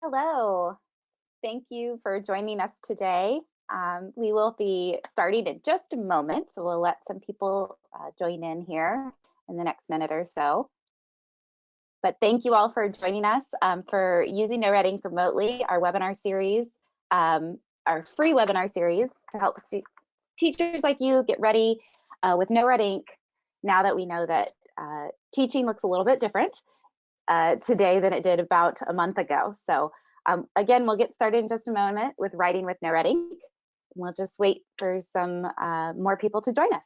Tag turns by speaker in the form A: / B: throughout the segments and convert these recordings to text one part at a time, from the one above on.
A: Hello. Thank you for joining us today. We will be starting in just a moment, so we'll let some people join in here in the next minute or so. But thank you all for joining us for using NoRedInk remotely, our webinar series, our free webinar series to help teachers like you get ready with NoRedInk now that we know that teaching looks a little bit different today than it did about a month ago. So again, we'll get started in just a moment with writing with NoRedInk. We'll just wait for some more people to join us.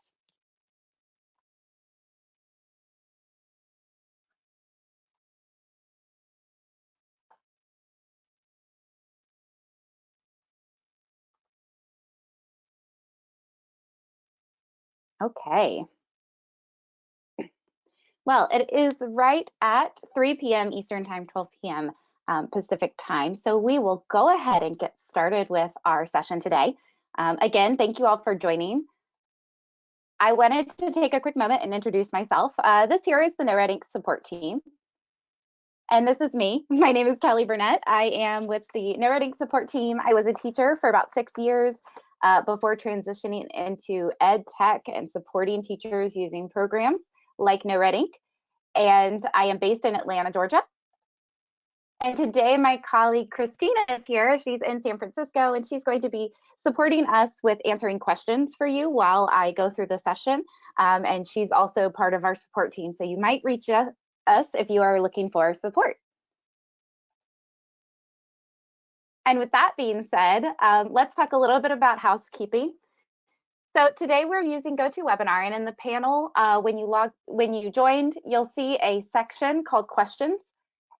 A: Okay. Well, it is right at 3 p.m. Eastern Time, 12 p.m. Pacific Time. So we will go ahead and get started with our session today. Again, thank you all for joining. I wanted to take a quick moment and introduce myself. This here is the NoRedInk support team. And this is me. My name is Kelly Burnett. I am with the NoRedInk support team. I was a teacher for about 6 years before transitioning into ed tech and supporting teachers using programs like NoRedInk. And I am based in Atlanta, Georgia. And today my colleague Christina is here. She's in San Francisco, and she's going to be supporting us with answering questions for you while I go through the session. And she's also part of our support team. So you might reach us if you are looking for support. And with that being said, let's talk a little bit about housekeeping. So today we're using GoToWebinar, and in the panel, when you joined, you'll see a section called questions.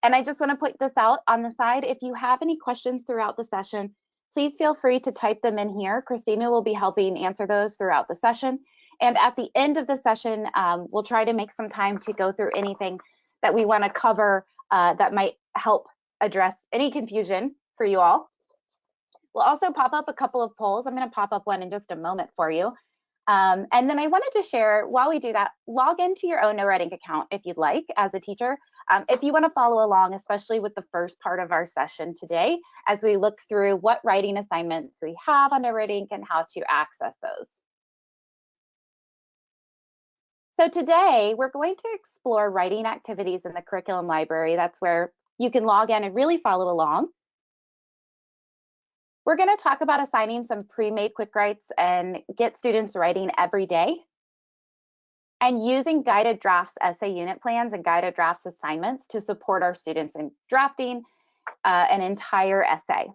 A: And I just want to point this out on the side. If you have any questions throughout the session, please feel free to type them in here. Christina will be helping answer those throughout the session. And at the end of the session, we'll try to make some time to go through anything that we want to cover that might help address any confusion for you all. We'll also pop up a couple of polls. I'm going to pop up one in just a moment for you. And then I wanted to share, while we do that, log into your own NoRedInk account if you'd like as a teacher. If you want to follow along, especially with the first part of our session today, as we look through what writing assignments we have on NoRedInk and how to access those. So today, we're going to explore writing activities in the curriculum library. That's where you can log in and really follow along. We're going to talk about assigning some pre-made quick writes and get students writing every day, and using guided drafts essay unit plans and guided drafts assignments to support our students in drafting an entire essay.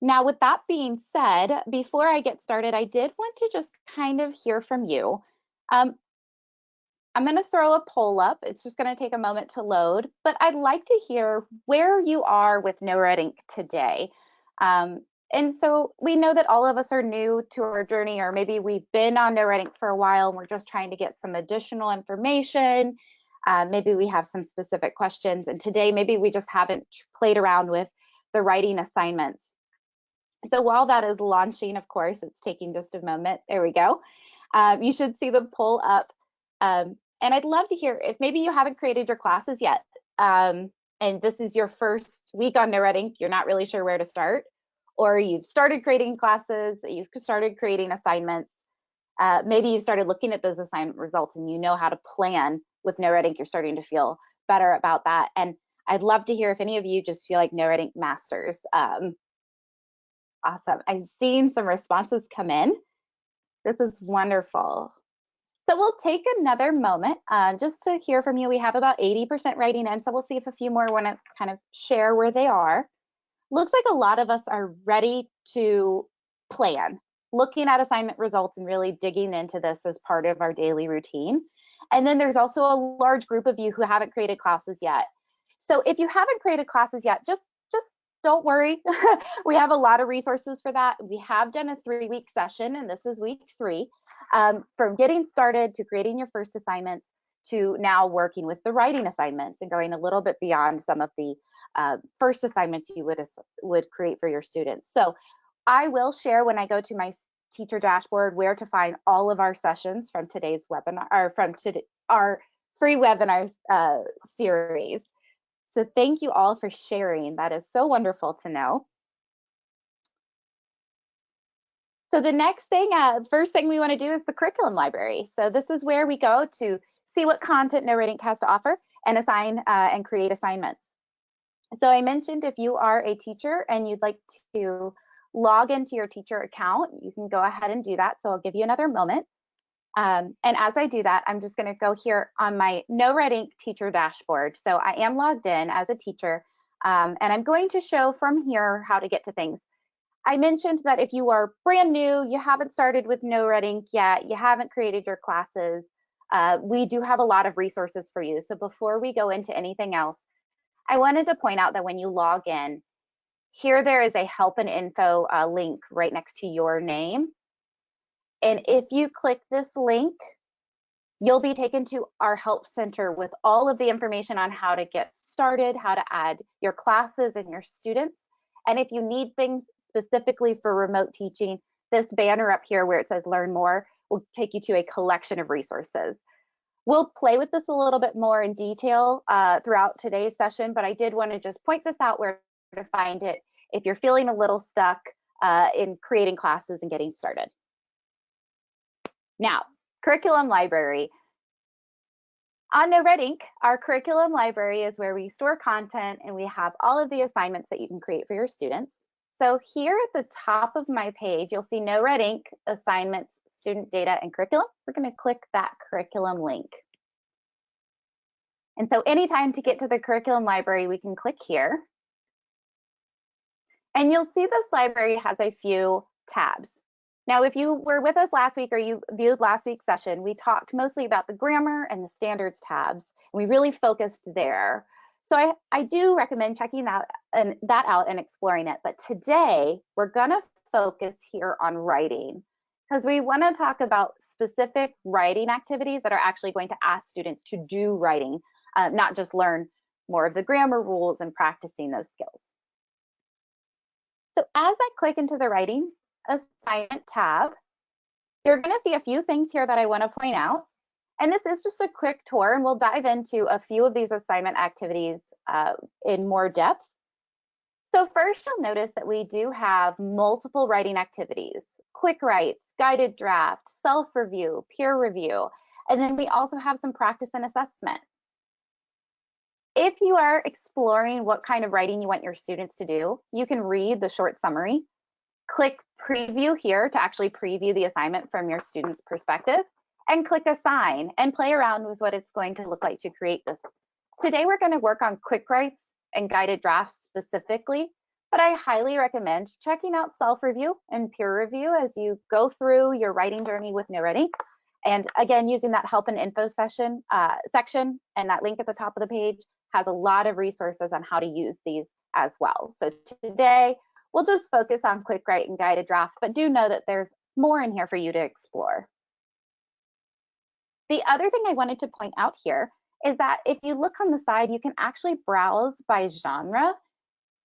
A: Now, with that being said, before I get started, I did want to just kind of hear from you. I'm going to throw a poll up. It's just going to take a moment to load, but I'd like to hear where you are with NoRedInk today. And so we know that all of us are new to our journey, or maybe we've been on NoRedInk for a while and we're just trying to get some additional information. Maybe we have some specific questions, and today maybe we just haven't played around with the writing assignments. So while that is launching, of course, it's taking just a moment. There we go. You should see the poll up. And I'd love to hear if maybe you haven't created your classes yet, and this is your first week on NoRedInk, you're not really sure where to start, or you've started creating classes, you've started creating assignments, maybe you've started looking at those assignment results and you know how to plan with NoRedInk, you're starting to feel better about that. And I'd love to hear if any of you just feel like NoRedInk masters. Awesome. I've seen some responses come in. This is wonderful. So we'll take another moment just to hear from you. We have about 80% writing in, so we'll see if a few more want to kind of share where they are. Looks like a lot of us are ready to plan, looking at assignment results and really digging into this as part of our daily routine. And then there's also a large group of you who haven't created classes yet. So if you haven't created classes yet, just don't worry. We have a lot of resources for that. We have done a 3-week session, and this is week 3. From getting started to creating your first assignments to now working with the writing assignments and going a little bit beyond some of the first assignments you would create for your students. So I will share when I go to my teacher dashboard where to find all of our sessions from today's webinar, or from our free webinars series. So thank you all for sharing. That is so wonderful to know. So the next thing, first thing we want to do is the curriculum library. So this is where we go to see what content NoRedInk has to offer and assign and create assignments. So I mentioned if you are a teacher and you'd like to log into your teacher account, you can go ahead and do that. So I'll give you another moment. And as I do that, I'm just going to go here on my NoRedInk teacher dashboard. So I am logged in as a teacher, and I'm going to show from here how to get to things. I mentioned that if you are brand new, you haven't started with NoRedInk yet, you haven't created your classes, we do have a lot of resources for you. So before we go into anything else, I wanted to point out that when you log in, here there is a help and info link right next to your name. And if you click this link, you'll be taken to our help center with all of the information on how to get started, how to add your classes and your students. And if you need things specifically for remote teaching, this banner up here where it says learn more will take you to a collection of resources. We'll play with this a little bit more in detail throughout today's session, but I did want to just point this out where to find it if you're feeling a little stuck in creating classes and getting started. Now, curriculum library. On NoRedInk, our curriculum library is where we store content and we have all of the assignments that you can create for your students. So here at the top of my page, you'll see NoRedInk, assignments, student data, and curriculum. We're going to click that curriculum link. And so anytime to get to the curriculum library, we can click here. And you'll see this library has a few tabs. Now, if you were with us last week or you viewed last week's session, we talked mostly about the grammar and the standards tabs. And we really focused there. So I do recommend checking that out and exploring it. But today, we're going to focus here on writing because we want to talk about specific writing activities that are actually going to ask students to do writing, not just learn more of the grammar rules and practicing those skills. So as I click into the writing assignment tab, you're going to see a few things here that I want to point out. And this is just a quick tour, and we'll dive into a few of these assignment activities in more depth. So first, you'll notice that we do have multiple writing activities: quick writes, guided draft, self-review, peer review, and then we also have some practice and assessment. If you are exploring what kind of writing you want your students to do, you can read the short summary. Click preview here to actually preview the assignment from your student's perspective, and click assign and play around with what it's going to look like to create this. Today, we're going to work on quick writes and guided drafts specifically, but I highly recommend checking out self-review and peer review as you go through your writing journey with NoRedInk. And again, using that help and info section and that link at the top of the page has a lot of resources on how to use these as well. So today, we'll just focus on quick write and guided draft, but do know that there's more in here for you to explore. The other thing I wanted to point out here is that if you look on the side, you can actually browse by genre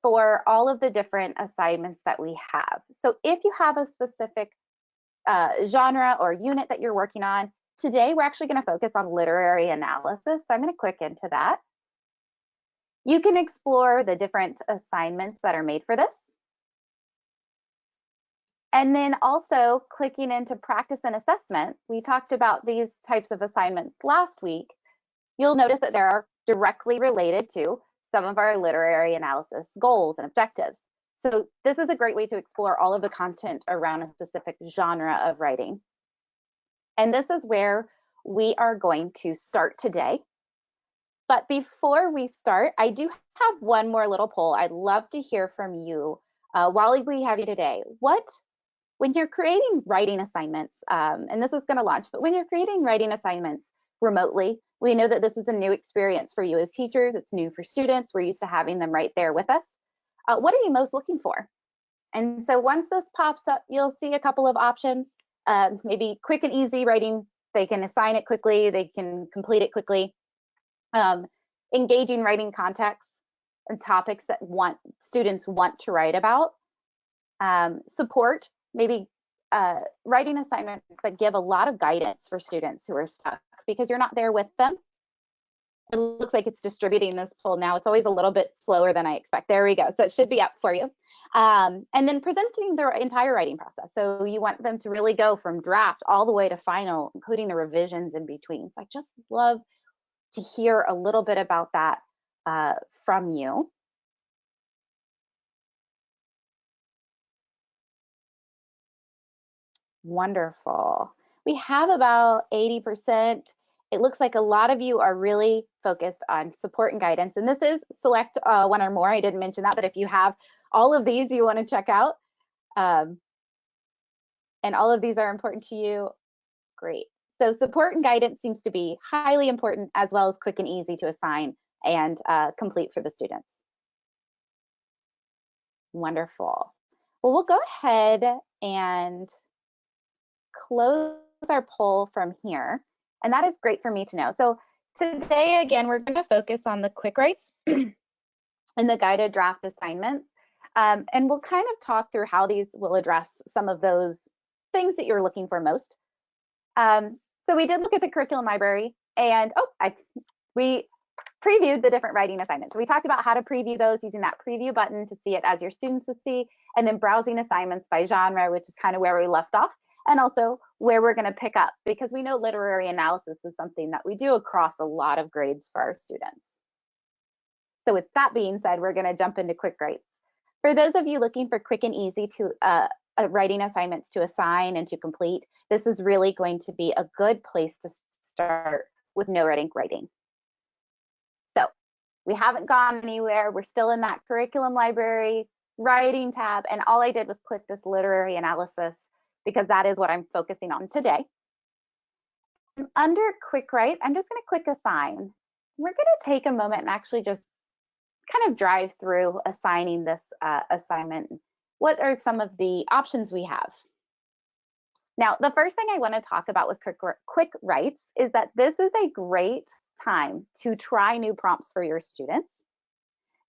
A: for all of the different assignments that we have. So if you have a specific genre or unit that you're working on, today we're actually going to focus on literary analysis. So I'm going to click into that. You can explore the different assignments that are made for this. And then also clicking into practice and assessment, we talked about these types of assignments last week. You'll notice that they are directly related to some of our literary analysis goals and objectives. So this is a great way to explore all of the content around a specific genre of writing. And this is where we are going to start today. But before we start, I do have one more little poll. I'd love to hear from you while we have you today. When you're creating writing assignments, and this is going to launch, but when you're creating writing assignments remotely, we know that this is a new experience for you as teachers. It's new for students. We're used to having them right there with us. What are you most looking for? And so once this pops up, you'll see a couple of options, maybe quick and easy writing. They can assign it quickly. They can complete it quickly. Engaging writing contexts and topics that students want to write about. Support, maybe writing assignments that give a lot of guidance for students who are stuck because you're not there with them. It looks like it's distributing this poll now. It's always a little bit slower than I expect. There we go. So it should be up for you. And then presenting the entire writing process. So you want them to really go from draft all the way to final, including the revisions in between. So I just love to hear a little bit about that from you. Wonderful. We have about 80%. It looks like a lot of you are really focused on support and guidance. And this is select one or more. I didn't mention that, but if you have all of these you want to check out, and all of these are important to you, great. So support and guidance seems to be highly important, as well as quick and easy to assign and complete for the students. Wonderful. Well, we'll go ahead and close our poll from here. And that is great for me to know. So today, again, we're going to focus on the quick writes and the guided draft assignments. And we'll kind of talk through how these will address some of those things that you're looking for most. So we did look at the curriculum library, and we previewed the different writing assignments. We talked about how to preview those using that preview button to see it as your students would see, and then browsing assignments by genre, which is kind of where we left off, and also where we're going to pick up, because we know literary analysis is something that we do across a lot of grades for our students. So with that being said, we're going to jump into quick writes. For those of you looking for quick and easy to writing assignments to assign and to complete, this is really going to be a good place to start with NoRedInk writing. So we haven't gone anywhere. We're still in that curriculum library writing tab, and all I did was click this literary analysis because that is what I'm focusing on today. Under quick write, I'm just going to click assign. We're going to take a moment and actually just kind of drive through assigning this assignment. What are some of the options we have? Now, the first thing I want to talk about with quick writes is that this is a great time to try new prompts for your students.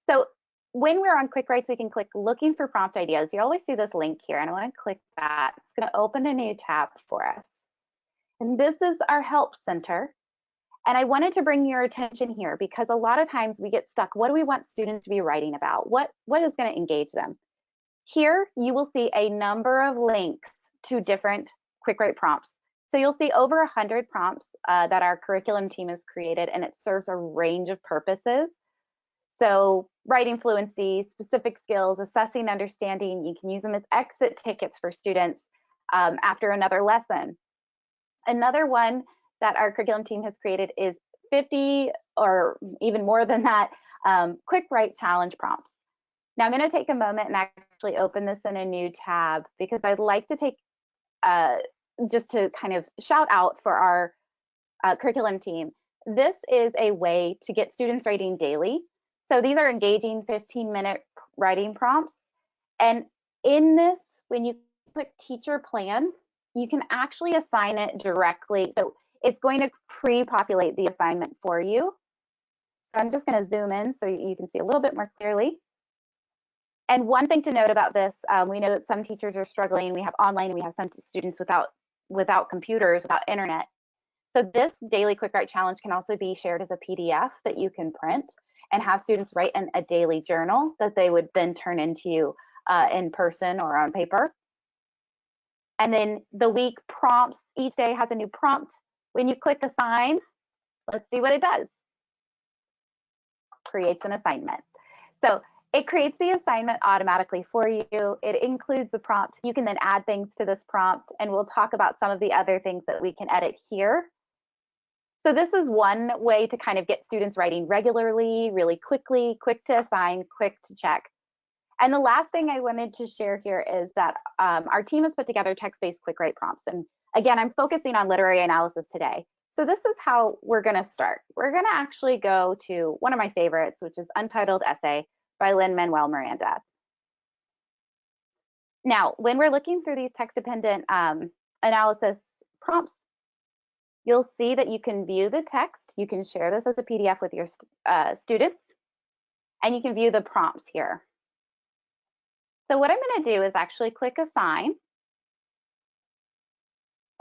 A: So when we're on quick writes, we can click looking for prompt ideas. You always see this link here, and I want to click that. It's going to open a new tab for us. And this is our help center. And I wanted to bring your attention here because a lot of times we get stuck. What do we want students to be writing about? What is going to engage them? Here you will see a number of links to different quick write prompts. So you'll see over 100 prompts that our curriculum team has created, and it serves a range of purposes. So writing fluency, specific skills, assessing understanding. You can use them as exit tickets for students after another lesson. Another one that our curriculum team has created is 50 or even more than that quick write challenge prompts. Now I'm going to take a moment and actually open this in a new tab because I'd like to take just to kind of shout out for our curriculum team. This is a way to get students writing daily. So these are engaging 15-minute writing prompts. And in this, when you click teacher plan, you can actually assign it directly. So it's going to pre-populate the assignment for you. So I'm just going to zoom in so you can see a little bit more clearly. And one thing to note about this, we know that some teachers are struggling. We have online and we have some students without computers, without internet. So this daily quick write challenge can also be shared as a PDF that you can print and have students write in a daily journal that they would then turn into you in person or on paper. And then the week prompts, each day has a new prompt. When you click assign, let's see what it does. Creates an assignment. So it creates the assignment automatically for you. It includes the prompt. You can then add things to this prompt, and we'll talk about some of the other things that we can edit here. So this is one way to kind of get students writing regularly, really quickly, quick to assign, quick to check. And the last thing I wanted to share here is that our team has put together text-based quick write prompts. And again, I'm focusing on literary analysis today. So this is how we're going to start. We're going to actually go to one of my favorites, which is Untitled Essay by Lin-Manuel Miranda. Now, when we're looking through these text-dependent analysis prompts, you'll see that you can view the text. You can share this as a PDF with your students, and you can view the prompts here. So what I'm going to do is actually click assign.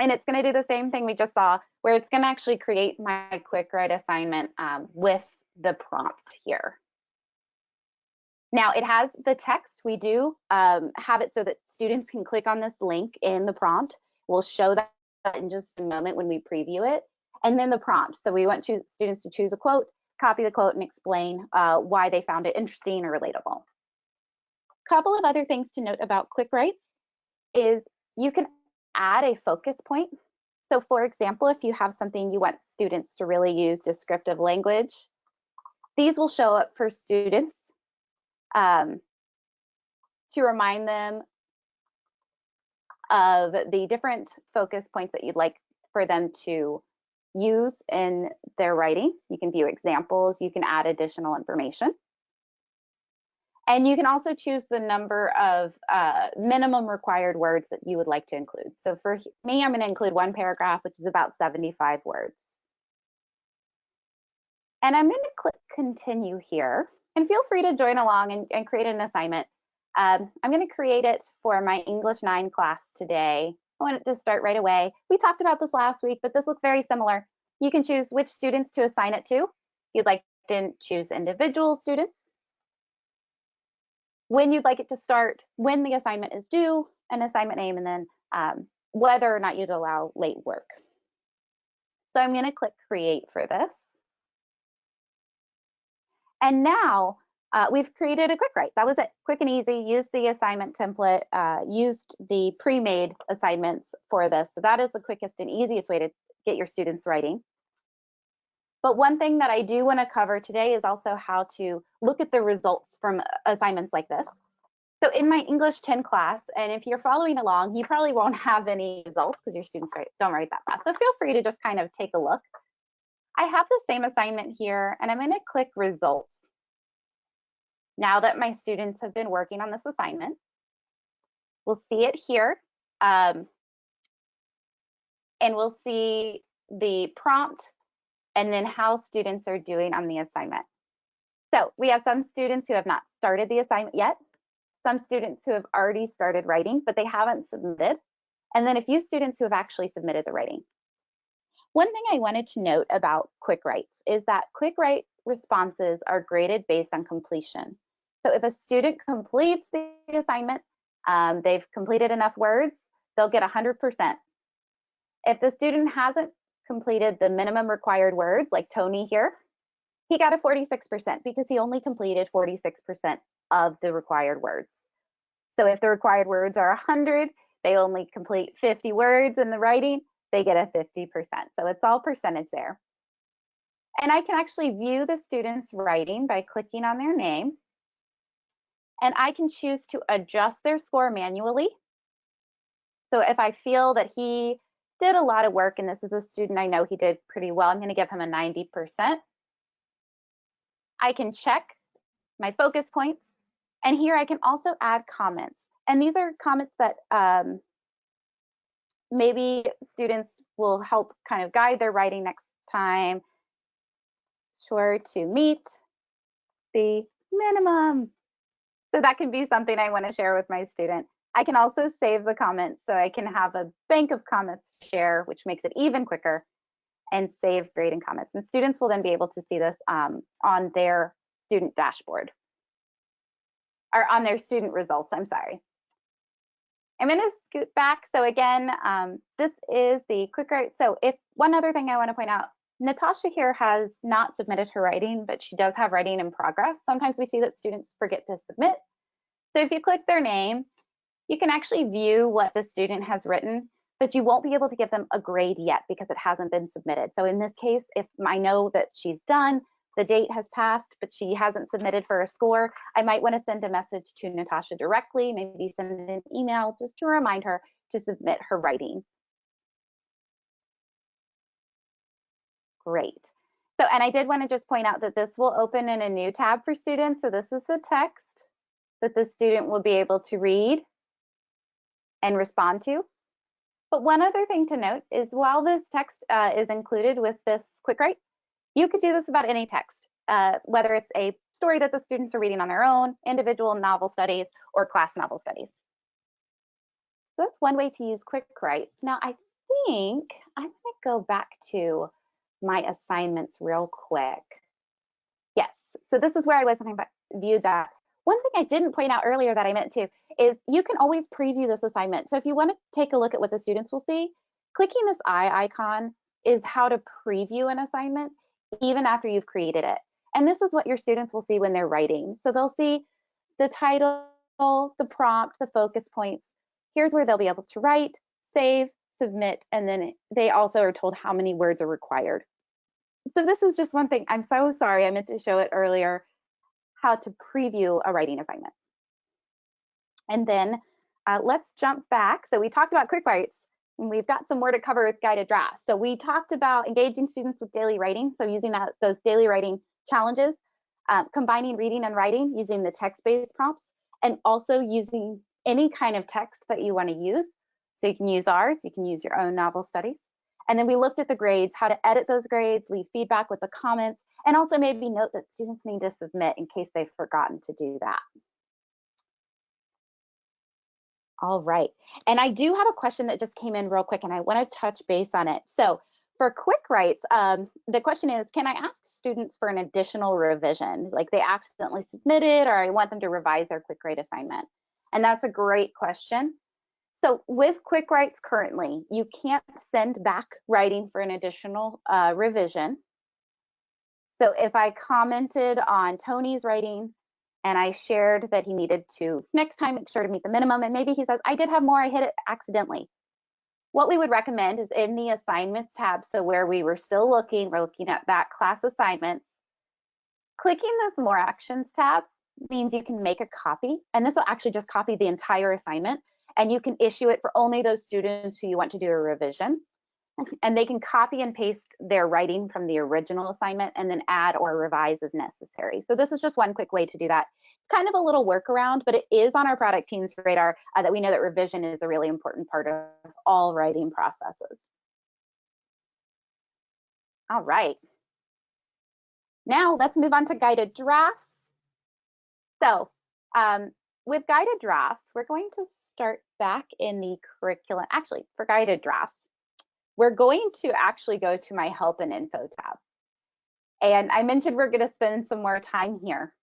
A: And it's going to do the same thing we just saw, where it's going to actually create my quick write assignment with the prompt here. Now it has the text. We do have it so that students can click on this link in the prompt. We'll show that in just a moment when we preview it. And then the prompt. So we want students to choose a quote, copy the quote, and explain why they found it interesting or relatable. A couple of other things to note about quick writes is you can add a focus point. So for example, if you have something you want students to really use descriptive language, these will show up for students to remind them of the different focus points that you'd like for them to use in their writing. You can view examples, you can add additional information. And you can also choose the number of minimum required words that you would like to include. So for me, I'm going to include one paragraph, which is about 75 words. And I'm going to click continue here. And feel free to join along and create an assignment. I'm going to create it for my English 9 class today. I want it to start right away. We talked about this last week, but this looks very similar. You can choose which students to assign it to. You'd like to choose individual students, when you'd like it to start, when the assignment is due, an assignment name, and then whether or not you'd allow late work. So I'm going to click create for this. And now we've created a quick write. That was it, quick and easy. Used the assignment template, used the pre-made assignments for this. So that is the quickest and easiest way to get your students writing. But one thing that I do want to cover today is also how to look at the results from assignments like this. So in my English 10 class, and if you're following along, you probably won't have any results because your students don't write that fast. So feel free to just kind of take a look. I have the same assignment here, and I'm going to click results. Now that my students have been working on this assignment, we'll see it here, and we'll see the prompt and then how students are doing on the assignment. So we have some students who have not started the assignment yet, some students who have already started writing, but they haven't submitted, and then a few students who have actually submitted the writing. One thing I wanted to note about quick writes is that quick write responses are graded based on completion. So if a student completes the assignment, they've completed enough words, they'll get 100%. If the student hasn't completed the minimum required words, like Tony here, he got a 46% because he only completed 46% of the required words. So if the required words are 100, they only complete 50 words in the writing, they get a 50%. So it's all percentage there. And I can actually view the student's writing by clicking on their name. And I can choose to adjust their score manually. So if I feel that he did a lot of work, and this is a student I know he did pretty well, I'm going to give him a 90%. I can check my focus points, and here I can also add comments. And these are comments that maybe students will help kind of guide their writing next time. Sure to meet the minimum. So that can be something I want to share with my student. I can also save the comments, so I can have a bank of comments to share, which makes it even quicker, and save grading comments. And students will then be able to see this on their student dashboard, or on their student results, I'm sorry. I'm going to scoot back. So again, this is the quick write. So if one other thing I want to point out, Natasha here has not submitted her writing, but she does have writing in progress. Sometimes we see that students forget to submit. So if you click their name, you can actually view what the student has written, but you won't be able to give them a grade yet because it hasn't been submitted. So in this case, if I know that she's done, the date has passed, but she hasn't submitted for a score, I might want to send a message to Natasha directly, maybe send an email just to remind her to submit her writing. Great. So, and I did want to just point out that this will open in a new tab for students. So this is the text that the student will be able to read and respond to. But one other thing to note is while this text is included with this quick write, you could do this about any text, whether it's a story that the students are reading on their own, individual novel studies, or class novel studies. So that's one way to use quick writes. Now, I think I'm going to go back to my assignments real quick. Yes, so this is where I was when I viewed that. One thing I didn't point out earlier that I meant to is you can always preview this assignment. So if you want to take a look at what the students will see, clicking this eye icon is how to preview an assignment even after you've created it. And this is what your students will see when they're writing. So they'll see the title, the prompt, the focus points. Here's where they'll be able to write, save, submit, and then they also are told how many words are required. So this is just one thing. I'm so sorry, I meant to show it earlier, how to preview a writing assignment. And then let's jump back. So we talked about quick writes, and we've got some more to cover with guided drafts. So we talked about engaging students with daily writing, so using those daily writing challenges, combining reading and writing using the text-based prompts, and also using any kind of text that you want to use. So you can use ours, you can use your own novel studies. And then we looked at the grades, how to edit those grades, leave feedback with the comments, and also maybe note that students need to submit in case they've forgotten to do that. All right, and I do have a question that just came in real quick, and I want to touch base on it. So for quick writes, the question is, can I ask students for an additional revision? Like they accidentally submitted, or I want them to revise their quick write assignment. And that's a great question. So with quick writes currently, you can't send back writing for an additional revision. So if I commented on Tony's writing and I shared that he needed to next time make sure to meet the minimum, and maybe he says, I did have more, I hit it accidentally. What we would recommend is in the assignments tab, so where we were still looking, we're looking at that class assignments. Clicking this more actions tab means you can make a copy, and this will actually just copy the entire assignment, and you can issue it for only those students who you want to do a revision. And they can copy and paste their writing from the original assignment and then add or revise as necessary. So this is just one quick way to do that. It's kind of a little workaround, but it is on our product team's radar that we know that revision is a really important part of all writing processes. All right. Now let's move on to guided drafts. So with guided drafts, we're going to start back in the curriculum. Actually, for guided drafts, we're going to actually go to my help and info tab. And I mentioned we're going to spend some more time here.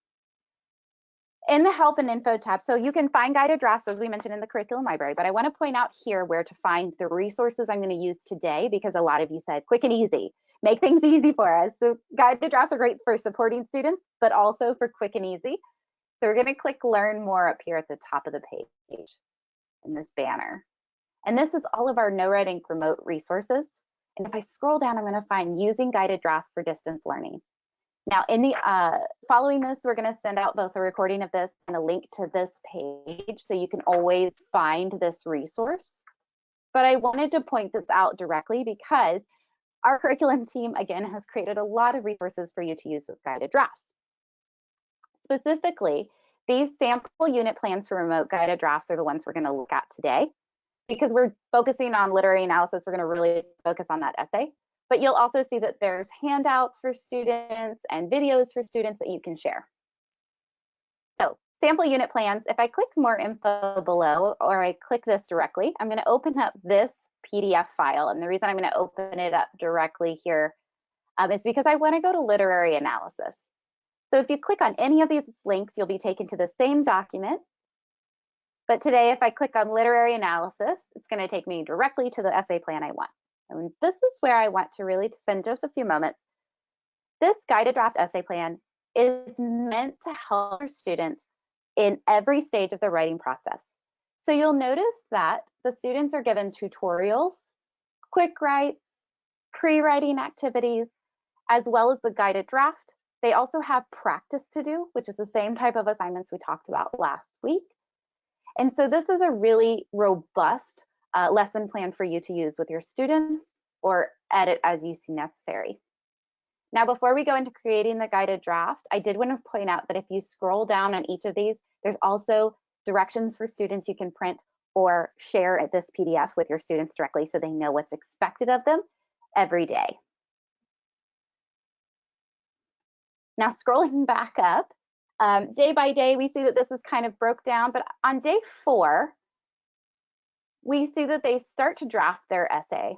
A: In the help and info tab, so you can find guided drafts as we mentioned in the curriculum library, but I want to point out here where to find the resources I'm going to use today, because a lot of you said quick and easy, make things easy for us. So guided drafts are great for supporting students, but also for quick and easy. So we're going to click learn more up here at the top of the page in this banner. And this is all of our NoRedInk remote resources. And if I scroll down, I'm going to find using guided drafts for distance learning. Now, in the following this, we're going to send out both a recording of this and a link to this page, so you can always find this resource. But I wanted to point this out directly because our curriculum team, again, has created a lot of resources for you to use with guided drafts. Specifically, these sample unit plans for remote guided drafts are the ones we're going to look at today. Because we're focusing on literary analysis, we're going to really focus on that essay. But you'll also see that there's handouts for students and videos for students that you can share. So sample unit plans, if I click more info below, or I click this directly, I'm going to open up this PDF file. And the reason I'm going to open it up directly here is because I want to go to literary analysis. So if you click on any of these links, you'll be taken to the same document. But today, if I click on literary analysis, it's going to take me directly to the essay plan I want. And this is where I want to really spend just a few moments. This guided draft essay plan is meant to help our students in every stage of the writing process. So you'll notice that the students are given tutorials, quick write, pre-writing activities, as well as the guided draft. They also have practice to do, which is the same type of assignments we talked about last week. And so this is a really robust lesson plan for you to use with your students or edit as you see necessary. Now, before we go into creating the guided draft, I did want to point out that if you scroll down on each of these, there's also directions for students you can print or share at this PDF with your students directly so they know what's expected of them every day. Now, scrolling back up, day by day, we see that this is kind of broke down, but on day 4, we see that they start to draft their essay.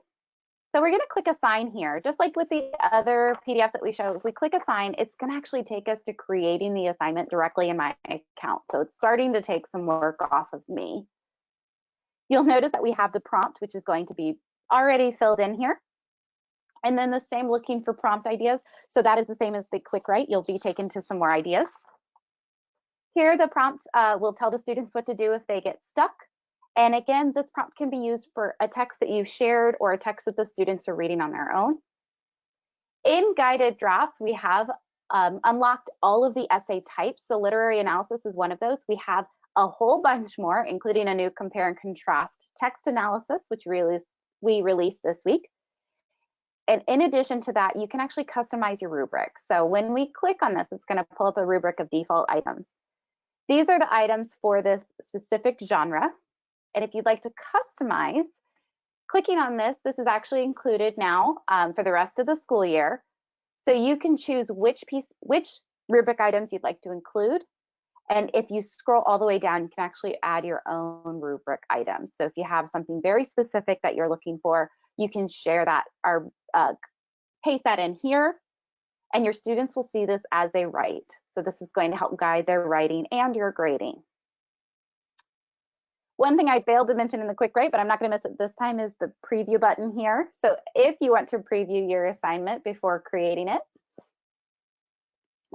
A: So we're going to click assign here. Just like with the other PDFs that we showed, if we click assign, it's going to actually take us to creating the assignment directly in my account. So it's starting to take some work off of me. You'll notice that we have the prompt, which is going to be already filled in here. And then the same looking for prompt ideas. So that is the same as the quick write. You'll be taken to some more ideas. Here, the prompt will tell the students what to do if they get stuck. And again, this prompt can be used for a text that you've shared or a text that the students are reading on their own. In guided drafts, we have unlocked all of the essay types. So literary analysis is one of those. We have a whole bunch more, including a new compare and contrast text analysis, which we released this week. And in addition to that, you can actually customize your rubric. So when we click on this, it's going to pull up a rubric of default items. These are the items for this specific genre. And if you'd like to customize, clicking on this is actually included now for the rest of the school year. So you can choose which rubric items you'd like to include. And if you scroll all the way down, you can actually add your own rubric items. So if you have something very specific that you're looking for, you can share that or paste that in here, and your students will see this as they write. So this is going to help guide their writing and your grading. One thing I failed to mention in the quick write, but I'm not going to miss it this time, is the preview button here. So if you want to preview your assignment before creating it,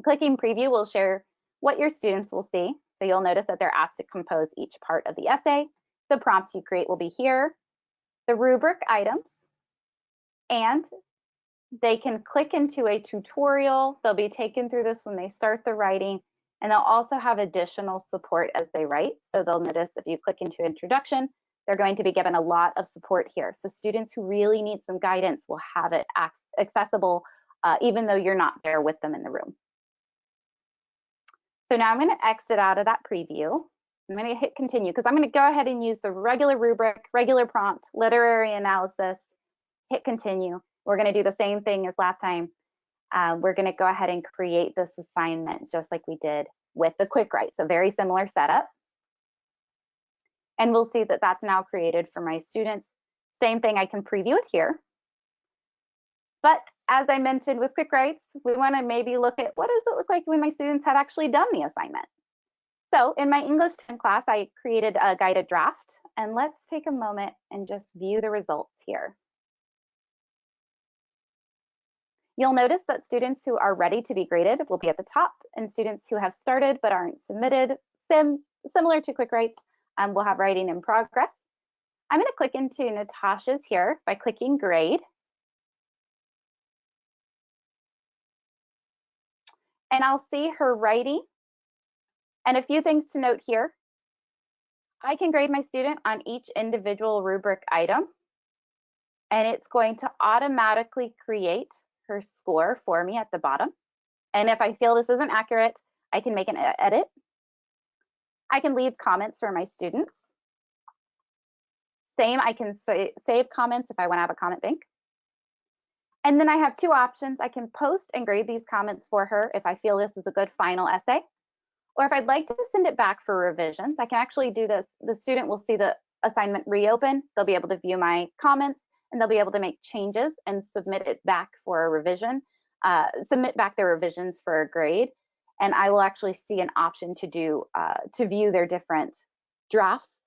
A: clicking preview will share what your students will see. So you'll notice that they're asked to compose each part of the essay. The prompt you create will be here, the rubric items, and they can click into a tutorial. They'll be taken through this when they start the writing, and they'll also have additional support as they write. So they'll notice if you click into introduction, they're going to be given a lot of support here. So students who really need some guidance will have it accessible even though you're not there with them in the room. So now I'm going to exit out of that preview. I'm going to hit continue because I'm going to go ahead and use the regular rubric, regular prompt, literary analysis, hit continue. We're going to do the same thing as last time. We're going to go ahead and create this assignment just like we did with the quick write. So very similar setup. And we'll see that that's now created for my students. Same thing, I can preview it here. But as I mentioned with quick writes, we want to maybe look at what does it look like when my students have actually done the assignment. So in my English 10 class, I created a guided draft, and let's take a moment and just view the results here. You'll notice that students who are ready to be graded will be at the top, and students who have started but aren't submitted, similar to quick write, will have writing in progress. I'm going to click into Natasha's here by clicking grade. And I'll see her writing. And a few things to note here. I can grade my student on each individual rubric item, and it's going to automatically create her score for me at the bottom. And if I feel this isn't accurate, I can make an edit. I can leave comments for my students. Same, I can save comments if I want to have a comment bank. And then I have two options. I can post and grade these comments for her if I feel this is a good final essay. Or if I'd like to send it back for revisions, I can actually do this. The student will see the assignment reopen. They'll be able to view my comments, and they'll be able to make changes and submit it back for a revision, submit back their revisions for a grade. And I will actually see an option to view their different drafts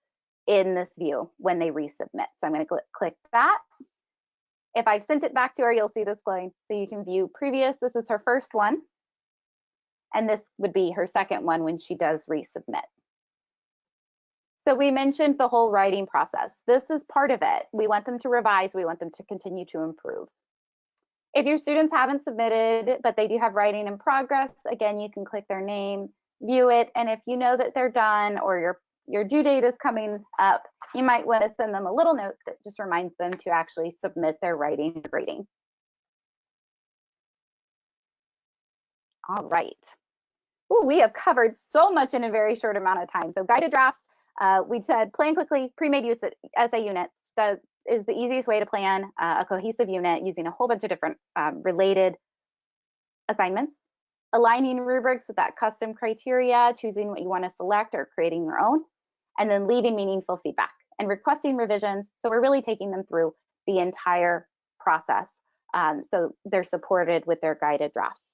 A: in this view when they resubmit. So I'm going to click that. If I've sent it back to her, you'll see this glowing. So you can view previous. This is her first one. And this would be her second one when she does resubmit. So we mentioned the whole writing process. This is part of it. We want them to revise. We want them to continue to improve. If your students haven't submitted, but they do have writing in progress, again, you can click their name, view it. And if you know that they're done or your due date is coming up, you might want to send them a little note that just reminds them to actually submit their writing and grading. All right. Ooh, we have covered so much in a very short amount of time. So guided drafts, we said plan quickly, pre-made use essay units. That is the easiest way to plan a cohesive unit using a whole bunch of different related assignments. Aligning rubrics with that custom criteria, choosing what you want to select or creating your own, and then leaving meaningful feedback. and requesting revisions. So we're really taking them through the entire process. So they're supported with their guided drafts.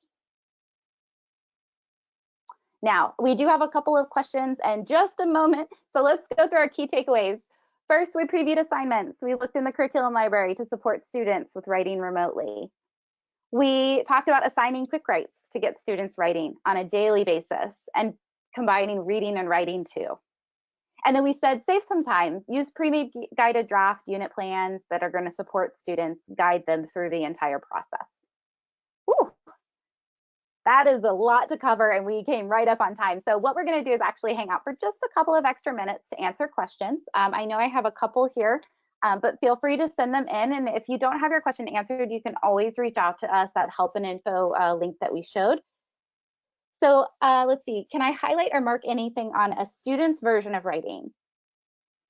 A: Now, we do have a couple of questions in just a moment, so let's go through our key takeaways. First, we previewed assignments. We looked in the curriculum library to support students with writing remotely. We talked about assigning quick writes to get students writing on a daily basis and combining reading and writing too. And then we said, save some time, use pre-made guided draft unit plans that are going to support students, guide them through the entire process. Whew. That is a lot to cover, and we came right up on time. So what we're going to do is actually hang out for just a couple of extra minutes to answer questions. I know I have a couple here, but feel free to send them in. And if you don't have your question answered, you can always reach out to us at help and info link that we showed. So let's see, can I highlight or mark anything on a student's version of writing?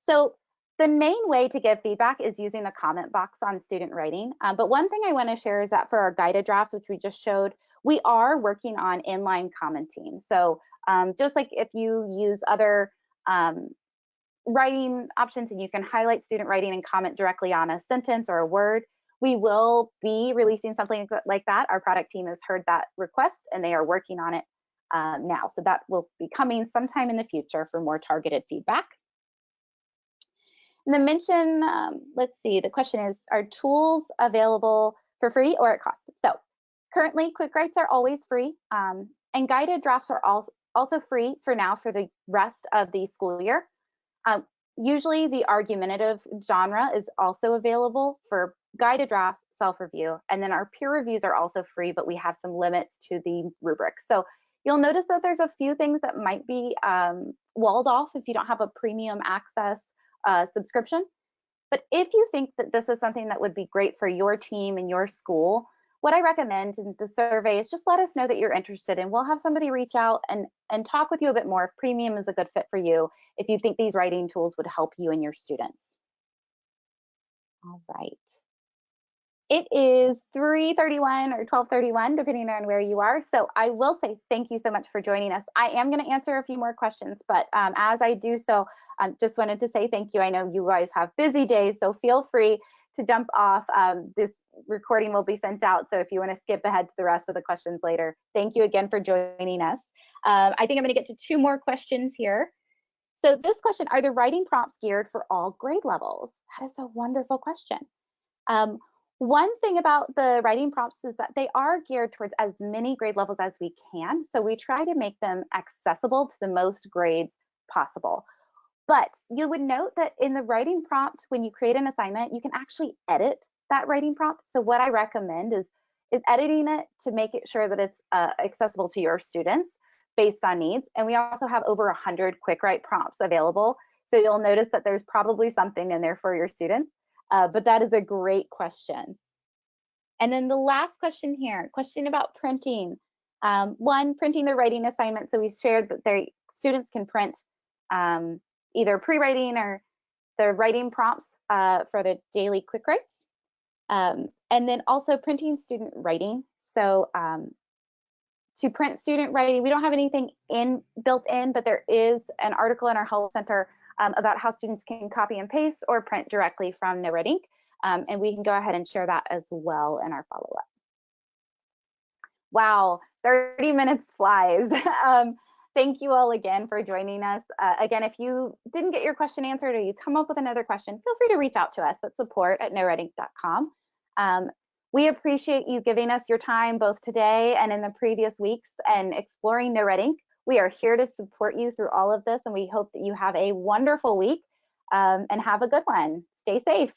A: So the main way to give feedback is using the comment box on student writing. But one thing I want to share is that for our guided drafts, which we just showed, we are working on inline commenting. So just like if you use other writing options and you can highlight student writing and comment directly on a sentence or a word, we will be releasing something like that. Our product team has heard that request and they are working on it now. So that will be coming sometime in the future for more targeted feedback. And the mention, let's see, the question is, are tools available for free or at cost? So currently, quick writes are always free, and guided drafts are also free for now for the rest of the school year. Usually the argumentative genre is also available for guided drafts, self-review, and then our peer reviews are also free, but we have some limits to the rubrics. So you'll notice that there's a few things that might be walled off if you don't have a premium access subscription. But if you think that this is something that would be great for your team and your school, what I recommend in the survey is just let us know that you're interested, and we'll have somebody reach out and talk with you a bit more if premium is a good fit for you, if you think these writing tools would help you and your students. All right. It is 3:31 or 12:31, depending on where you are. So I will say thank you so much for joining us. I am going to answer a few more questions, but as I do so, just wanted to say thank you. I know you guys have busy days, so feel free to jump off. This recording will be sent out, so if you want to skip ahead to the rest of the questions later. Thank you again for joining us. I think I'm going to get to two more questions here. So this question, are the writing prompts geared for all grade levels? That is a wonderful question. One thing about the writing prompts is that they are geared towards as many grade levels as we can. So we try to make them accessible to the most grades possible. But you would note that in the writing prompt, when you create an assignment, you can actually edit that writing prompt. So what I recommend is editing it to make it sure that it's accessible to your students based on needs. And we also have over 100 quick write prompts available. So you'll notice that there's probably something in there for your students. But that is a great question. And then the last question here, question about printing. One, printing the writing assignment. So we shared that their students can print either pre-writing or the writing prompts for the daily quick writes. And then also printing student writing. So to print student writing, we don't have anything built in, but there is an article in our Help Center about how students can copy and paste or print directly from NoRedInk. And we can go ahead and share that as well in our follow-up. Wow, 30 minutes flies. Thank you all again for joining us. Again, if you didn't get your question answered or you come up with another question, feel free to reach out to us at support@noredink.com. We appreciate you giving us your time both today and in the previous weeks and exploring NoRedInk. We are here to support you through all of this, and we hope that you have a wonderful week and have a good one. Stay safe.